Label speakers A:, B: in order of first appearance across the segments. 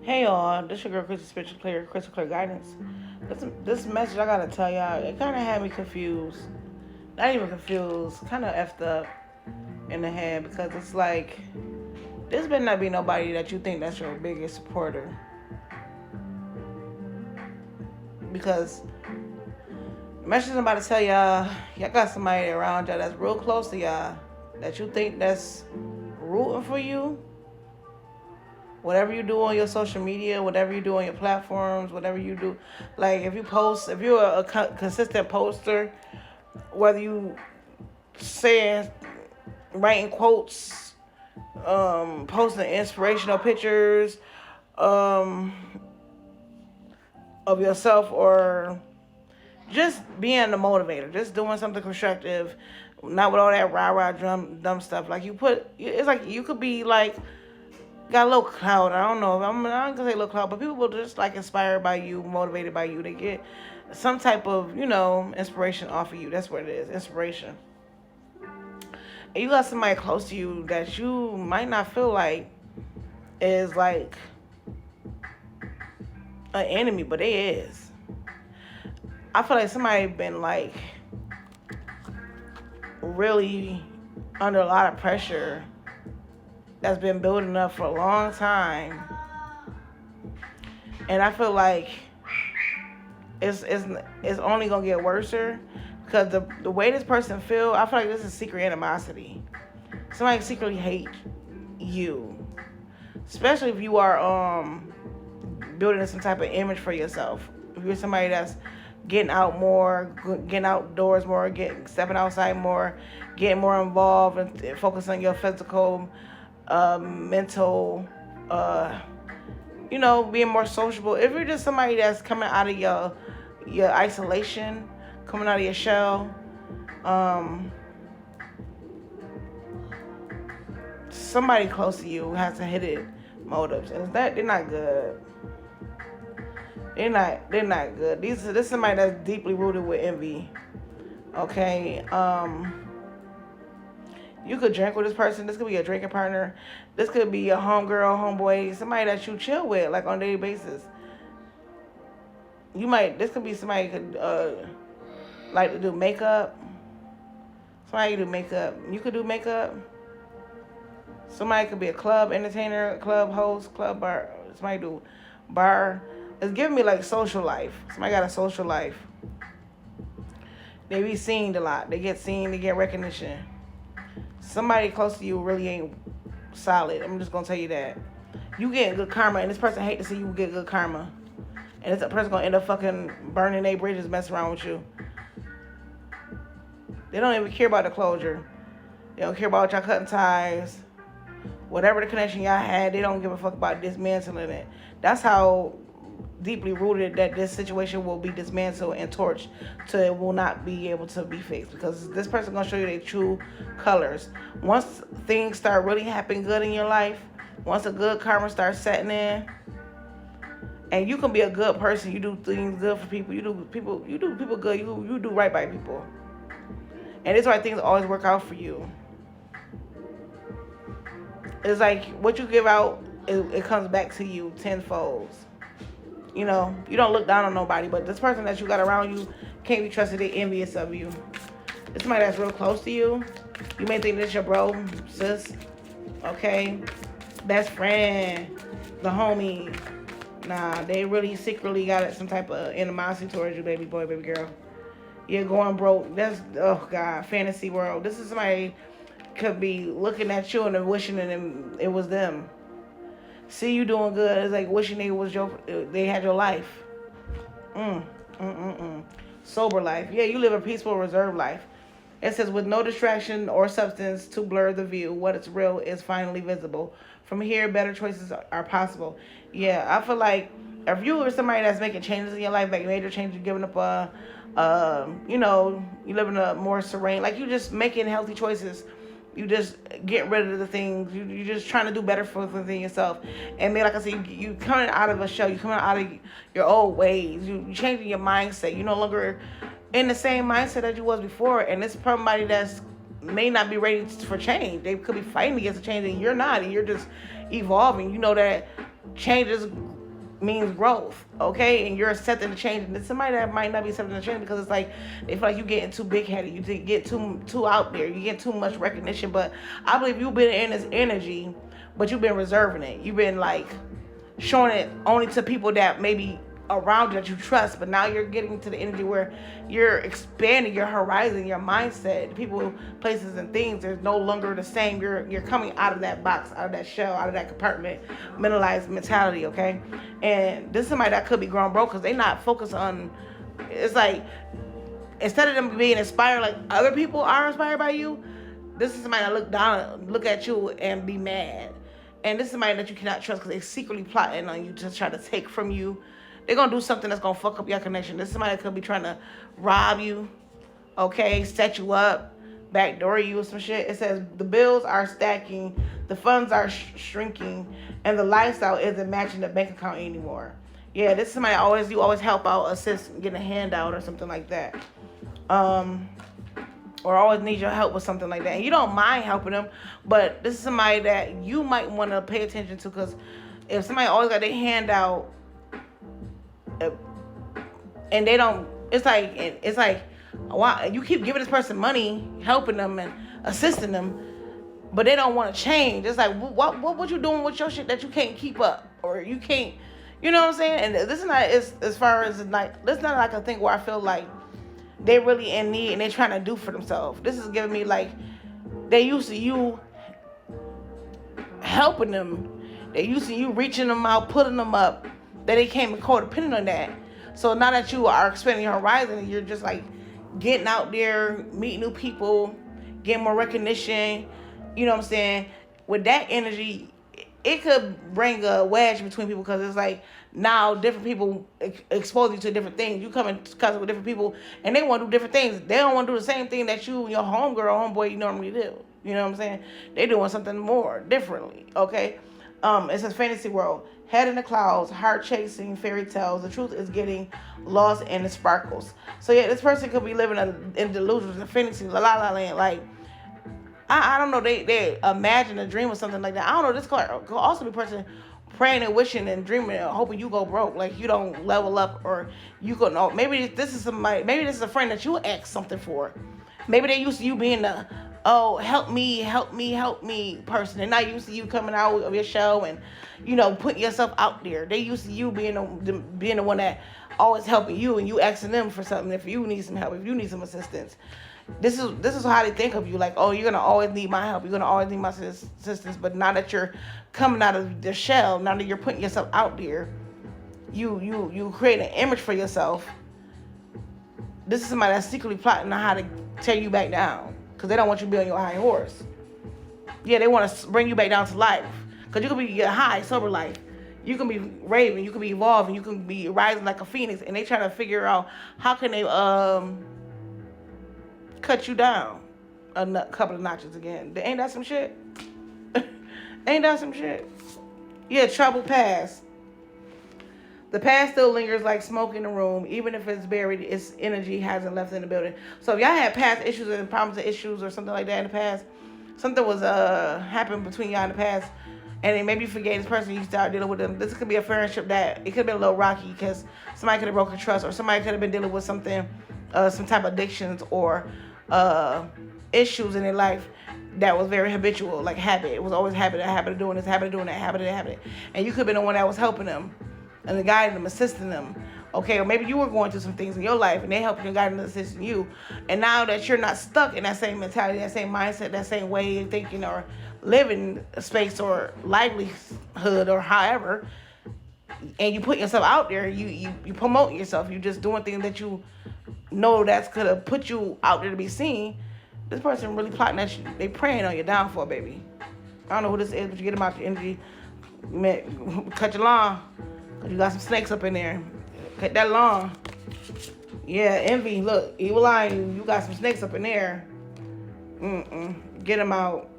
A: Hey y'all, this your girl Crystal Clear Guidance. This message I gotta tell y'all, it kinda had me confused. Not even confused, kinda effed up in the head because it's like this better not be nobody that you think that's your biggest supporter. Because the message I'm about to tell y'all got somebody around y'all that's real close to y'all that you think that's rooting for you. Whatever you do on your social media, whatever you do on your platforms, whatever you do, like if you're a consistent poster, whether you saying, writing quotes, posting inspirational pictures, um, of yourself, or just being the motivator, just doing something constructive, not with all that rah rah dumb stuff. Like it's like you could be like got a little clout. I don't know. I'm not gonna say little clout, but people will just like inspired by you, motivated by you. They get some type of inspiration off of you. That's what it is, inspiration. And you got somebody close to you that you might not feel like is like an enemy, but they is. I feel like somebody been like really under a lot of pressure that's been building up for a long time, and I feel like it's only gonna get worse because the way this person feel, I feel like this is secret animosity. Somebody secretly hate you, especially if you are building some type of image for yourself. If you're somebody that's getting out more, getting outdoors more, stepping outside more, getting more involved and focus on your physical, mental, being more sociable. If you're just somebody that's coming out of your isolation, coming out of your shell, somebody close to you has to hit it motives, and they're not good. They're not good. This is somebody that's deeply rooted with envy. Okay. You could drink with this person. This could be a drinking partner. This could be a homegirl, homeboy, somebody that you chill with, like on a daily basis. This could be somebody who could like to do makeup. Somebody could do makeup. You could do makeup. Somebody could be a club entertainer, club host, club bar. Somebody do bar. It's giving me like social life. Somebody got a social life. They be seen a lot. They get seen. They get recognition. Somebody close to you really ain't solid. I'm just gonna tell you that. You getting good karma, and this person hate to see you get good karma, and this person gonna end up fucking burning their bridges, messing around with you. They don't even care about the closure. They don't care about y'all cutting ties. Whatever the connection y'all had, they don't give a fuck about dismantling it. That's how deeply rooted that this situation will be dismantled and torched till it will not be able to be fixed, because this person gonna show you their true colors. Once things start really happening good in your life, once a good karma starts setting in, and you can be a good person, you do things good for people, you do people good, you do right by people, and it's why things always work out for you. It's like what you give out, it comes back to you tenfold. You don't look down on nobody, but this person that you got around you can't be trusted. They're envious of you. It's somebody that's real close to you. You may think this your bro, sis, okay, best friend, the homie. Nah, they really secretly got some type of animosity towards you, baby boy, baby girl. You're going broke. That's, oh God, fantasy world. This is somebody could be looking at you and wishing it was them. See you doing good. It's like wishing they had your life. Sober life. Yeah, you live a peaceful, reserved life. It says, with no distraction or substance to blur the view, what is real is finally visible. From here, better choices are possible. Yeah, I feel like if you were somebody that's making changes in your life, like major changes, giving up you live in a more serene, like you just making healthy choices. You just get rid of the things. You just trying to do better for yourself. And then, like I said, you coming out of a shell. You coming out of your old ways. You changing your mindset. You no longer in the same mindset that you was before. And it's somebody that's may not be ready for change. They could be fighting against the change, and you're not. And you're just evolving. You know that change is means growth, okay? And you're accepting the change. And somebody that might not be accepting the change because it's like they feel like you getting too big headed, you get too out there, you get too much recognition. But I believe you've been in this energy, but you've been reserving it. You've been like showing it only to people that maybe around you that you trust. But now you're getting to the energy where you're expanding your horizon, your mindset, people, places, and things. There's no longer the same. You're coming out of that box, out of that shell, out of that compartment, mentalized mentality. Okay, and this is somebody that could be grown broke because they not focused on. It's like instead of them being inspired like other people are inspired by you, this is somebody that look at you and be mad. And this is somebody that you cannot trust because they're secretly plotting on you to try to take from you. They're going to do something that's going to fuck up your connection. This is somebody that could be trying to rob you, okay, set you up, backdoor you or some shit. It says the bills are stacking, the funds are shrinking, and the lifestyle isn't matching the bank account anymore. Yeah, this is somebody you always help out, assist, get a handout or something like that. Or always need your help with something like that. And you don't mind helping them, but this is somebody that you might want to pay attention to because if somebody always got their hand out and they don't, it's like, wow, you keep giving this person money, helping them and assisting them, but they don't want to change. It's like, what you doing with your shit that you can't keep up or you can't, you know what I'm saying? And this is not as far as like, this is not like a thing where I feel like they really in need and they trying to do for themselves. This is giving me like they used to you helping them. They used to you reaching them out, putting them up. That they came codependent on that. So now that you are expanding your horizon, you're just like getting out there, meeting new people, getting more recognition. You know what I'm saying? With that energy, it could bring a wedge between people because it's like now different people expose you to different things. You come in contact with different people and they want to do different things. They don't want to do the same thing that you and your homegirl or homeboy you normally do. You know what I'm saying? They doing something more differently, okay? It says fantasy world. Head in the clouds, heart chasing fairy tales. The truth is getting lost in the sparkles. So yeah, this person could be living in delusions, in fantasy, la la land. Like, I don't know, they imagine a dream or something like that. I don't know, this could also be a person praying and wishing and dreaming and hoping you go broke, like you don't level up or you go, no, maybe this is a friend that you ask something for. Maybe they used to you being the, oh, help me person. And now you see you coming out of your show and, you know, putting yourself out there. They used to you being the one that always helping you and you asking them for something if you need some help, if you need some assistance. This is how they think of you. Like, oh, you're going to always need my help. You're going to always need my assistance. But now that you're coming out of the shell, now that you're putting yourself out there, you create an image for yourself. This is somebody that's secretly plotting on how to tear you back down. Because they don't want you to be on your high horse. Yeah, they want to bring you back down to life. Because you can be your high, sober life. You can be raving. You can be evolving. You can be rising like a phoenix. And they try to figure out how can they cut you down a couple of notches again. Ain't that some shit? Ain't that some shit? Yeah, trouble past. The past still lingers like smoke in the room. Even if it's buried, its energy hasn't left in the building. So if y'all had past issues and problems and issues or something like that in the past, something was happened between y'all in the past, and then maybe you forgave this person, you start dealing with them. This could be a friendship that it could have been a little rocky because somebody could have broken trust or somebody could have been dealing with something, some type of addictions or issues in their life that was very habitual, like habit. It was always habit of doing this, habit of doing that, habit of habit. And you could have been the one that was helping them and guiding them, assisting them. Okay, or maybe you were going through some things in your life and they helped you, guiding, and assisting you. And now that you're not stuck in that same mentality, that same mindset, that same way of thinking or living space or livelihood or however, and you put yourself out there, you promote yourself, you just doing things that you know that's gonna put you out there to be seen. This person really plotting that you, they praying on your downfall, baby. I don't know who this is, but you get them out your energy. Cut your lawn, cause you got some snakes up in there. Cut that lawn. Yeah, envy. Look, evil eye. You got some snakes up in there. Get them out.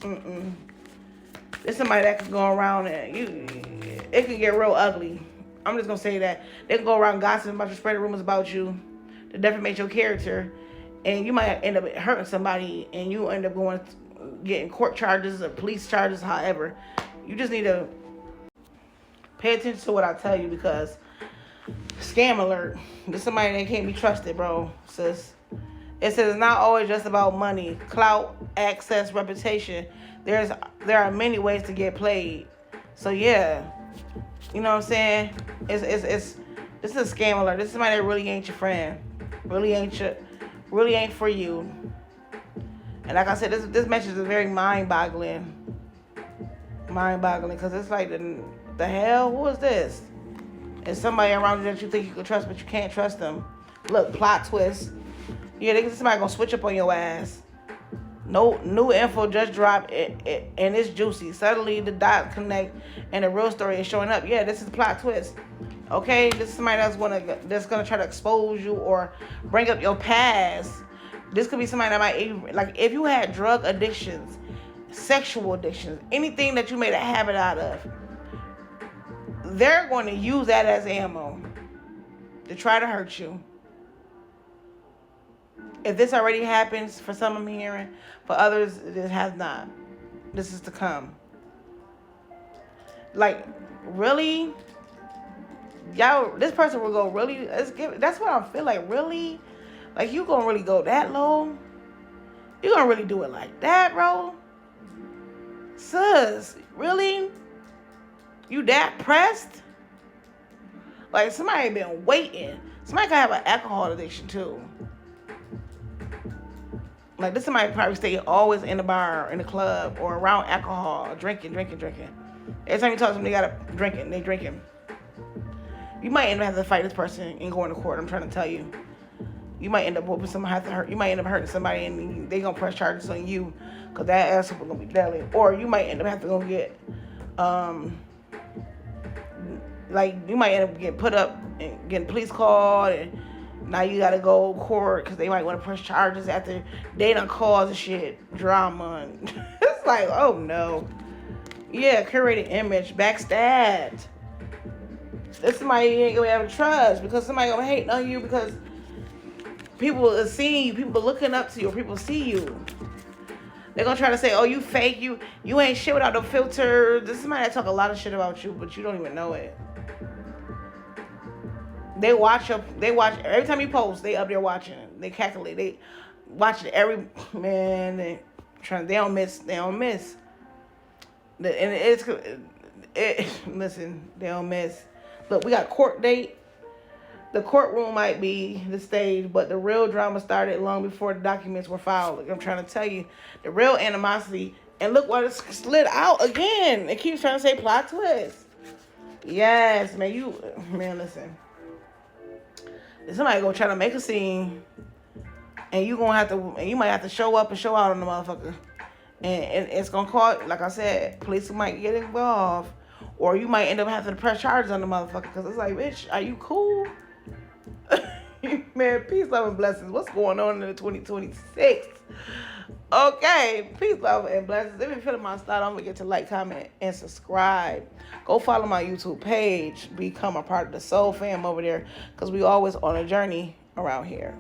A: There's somebody that can go around and it can get real ugly. I'm just gonna say that they can go around gossiping about you, spreading rumors about you to defamate your character, and you might end up hurting somebody, and you end up getting court charges or police charges. However, you just need to Pay attention to what I tell you because scam alert. This is somebody that can't be trusted, bro, sis. It says it's not always just about money, clout, access, reputation. There are many ways to get played. So yeah, you know what I'm saying? It's this is a scam alert. This is somebody that really ain't your friend. Really ain't for you. And like I said, this message is very mind-boggling. Mind-boggling, because it's like the hell? Who is this? It's somebody around you that you think you can trust, but you can't trust them. Look, plot twist. Yeah, somebody gonna switch up on your ass. No new info just dropped, and it's juicy. Suddenly the dots connect, and the real story is showing up. Yeah, this is the plot twist. Okay, this is somebody that's gonna try to expose you or bring up your past. This could be somebody that might, like, if you had drug addictions, sexual addictions, anything that you made a habit out of, they're going to use that as ammo to try to hurt you. If this already happens for some I'm hearing, for others it has not. This is to come. Like, really? Y'all, this person will go really, that's what I feel like, really? Like, you gonna really go that low? You gonna really do it like that, bro? Sis, really? You that pressed? Like, somebody been waiting. Somebody could have an alcohol addiction too. Like, this somebody probably stay always in the bar, in the club, or around alcohol, drinking. Every time you talk to them, they gotta drinking. You might end up having to fight this person and go into court. I'm trying to tell you. You might end up whooping somebody. You might end up hurting somebody, and they gonna press charges on you, cause that ass is gonna be deadly. Or you might end up having to go get, like, you might end up getting put up and getting police called, and now you gotta go to court because they might want to press charges after they done caused shit drama. It's like, oh no. Yeah, curated image, backstabbed. This somebody you ain't gonna have to trust because somebody gonna hate on you because people are seeing you, people are looking up to you, or people see you. They're gonna try to say, oh, you fake, you ain't shit without no filter. This is somebody that talk a lot of shit about you, but you don't even know it. They watch every time you post, they up there watching. They calculate, they watch it every, man, they don't miss. Listen, they don't miss. Look, we got court date. The courtroom might be the stage, but the real drama started long before the documents were filed. Like I'm trying to tell you, the real animosity. And look what it slid out again. It keeps trying to say plot twist. Yes, man, listen. Somebody gonna try to make a scene, and you might have to show up and show out on the motherfucker. And it's gonna call, like I said, police might get involved, or you might end up having to press charges on the motherfucker because it's like, bitch, are you cool? Man, peace, love, and blessings. What's going on in the 2026? Okay, peace, love, and blessings. If you're feeling my style, don't forget to like, comment, and subscribe. Go follow my YouTube page. Become a part of the Soul Fam over there because we always on a journey around here.